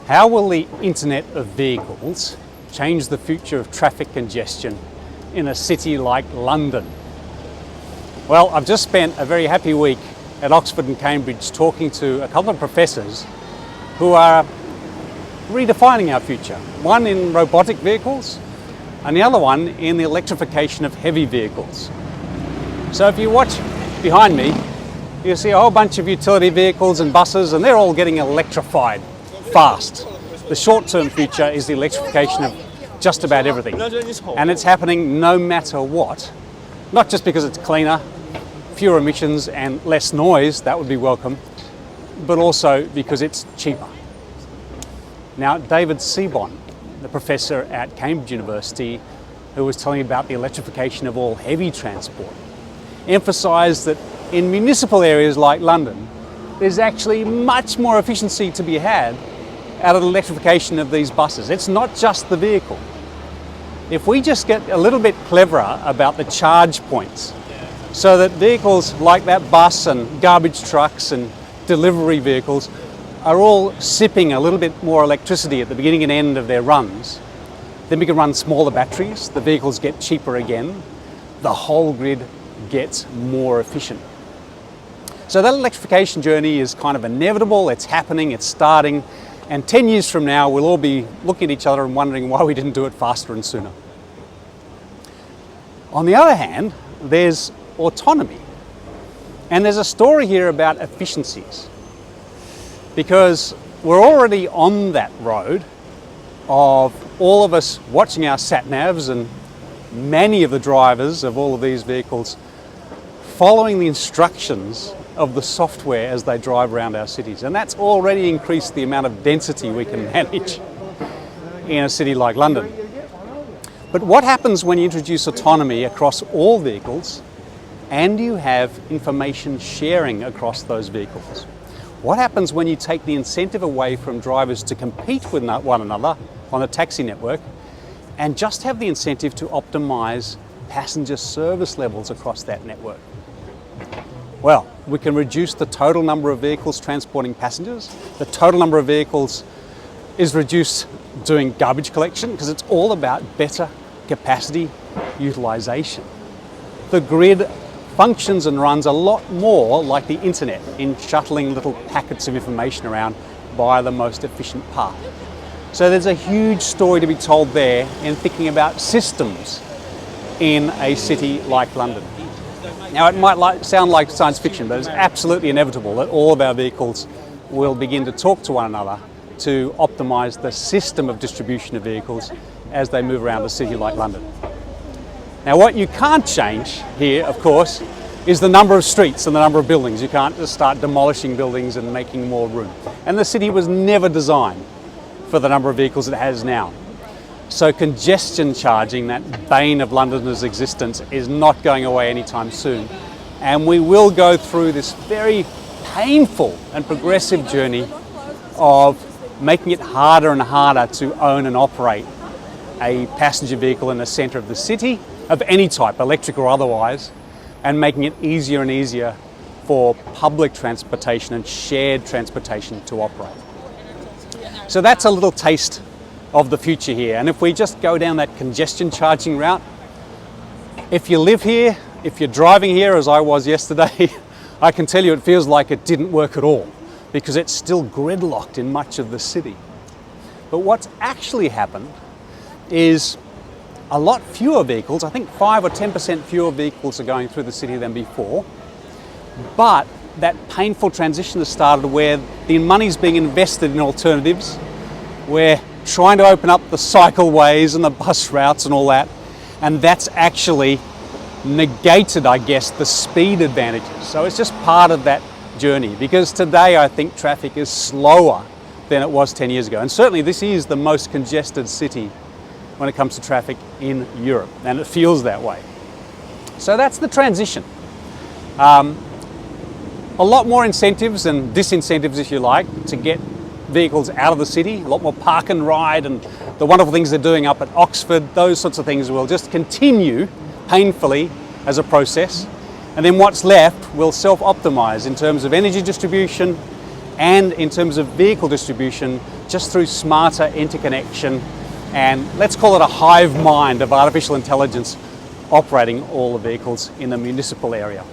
How will the Internet of Vehicles change the future of traffic congestion in a city like London? Well, I've just spent a very happy week at Oxford and Cambridge talking to a couple of professors who are redefining our future. One in robotic vehicles and the other one in the electrification of heavy vehicles. So if you watch behind me, you'll see a whole bunch of utility vehicles and buses, and they're all getting electrified fast. The short-term future is the electrification of just about everything. And it's happening no matter what. Not just because it's cleaner, fewer emissions and less noise, that would be welcome, but also because it's cheaper. Now, David Cebon, the professor at Cambridge University, who was telling about the electrification of all heavy transport, emphasised that in municipal areas like London, there's actually much more efficiency to be had out of the electrification of these buses. It's not just the vehicle. If we just get a little bit cleverer about the charge points, so that vehicles like that bus and garbage trucks and delivery vehicles are all sipping a little bit more electricity at the beginning and end of their runs, then we can run smaller batteries, the vehicles get cheaper again, the whole grid gets more efficient. So that electrification journey is kind of inevitable, it's happening, it's starting, and 10 years from now we'll all be looking at each other and wondering why we didn't do it faster and sooner. On the other hand, there's autonomy. And there's a story here about efficiencies, because we're already on that road of all of us watching our sat-navs and many of the drivers of all of these vehicles following the instructions of the software as they drive around our cities. And that's already increased the amount of density we can manage in a city like London. But what happens when you introduce autonomy across all vehicles and you have information sharing across those vehicles? What happens when you take the incentive away from drivers to compete with one another on a taxi network and just have the incentive to optimize passenger service levels across that network? Well, we can reduce the total number of vehicles transporting passengers. The total number of vehicles is reduced doing garbage collection because it's all about better capacity utilization. The grid functions and runs a lot more like the internet in shuttling little packets of information around via the most efficient path. So there's a huge story to be told there in thinking about systems in a city like London. Now, it might sound like science fiction, but it's absolutely inevitable that all of our vehicles will begin to talk to one another to optimize the system of distribution of vehicles as they move around a city like London. Now, what you can't change here, of course, is the number of streets and the number of buildings. You can't just start demolishing buildings and making more room. And the city was never designed for the number of vehicles it has now. So congestion charging, that bane of Londoners' existence, is not going away anytime soon. And we will go through this very painful and progressive journey of making it harder and harder to own and operate a passenger vehicle in the centre of the city, of any type, electric or otherwise, and making it easier and easier for public transportation and shared transportation to operate. So that's a little taste of the future here. And if we just go down that congestion charging route, if you live here, if you're driving here as I was yesterday, I can tell you it feels like it didn't work at all because it's still gridlocked in much of the city. But what's actually happened is a lot fewer vehicles, I think 5 or 10% fewer vehicles are going through the city than before, but that painful transition has started where the money's being invested in alternatives. We're trying to open up the cycleways and the bus routes and all that, and that's actually negated, I guess, the speed advantages. So it's just part of that journey, because today I think traffic is slower than it was 10 years ago. And certainly this is the most congested city when it comes to traffic in Europe, and it feels that way. So that's the transition. A lot more incentives and disincentives, if you like, to get vehicles out of the city, a lot more park and ride and the wonderful things they're doing up at Oxford, those sorts of things will just continue painfully as a process. And then what's left will self-optimize in terms of energy distribution and in terms of vehicle distribution, just through smarter interconnection, and let's call it a hive mind of artificial intelligence operating all the vehicles in the municipal area.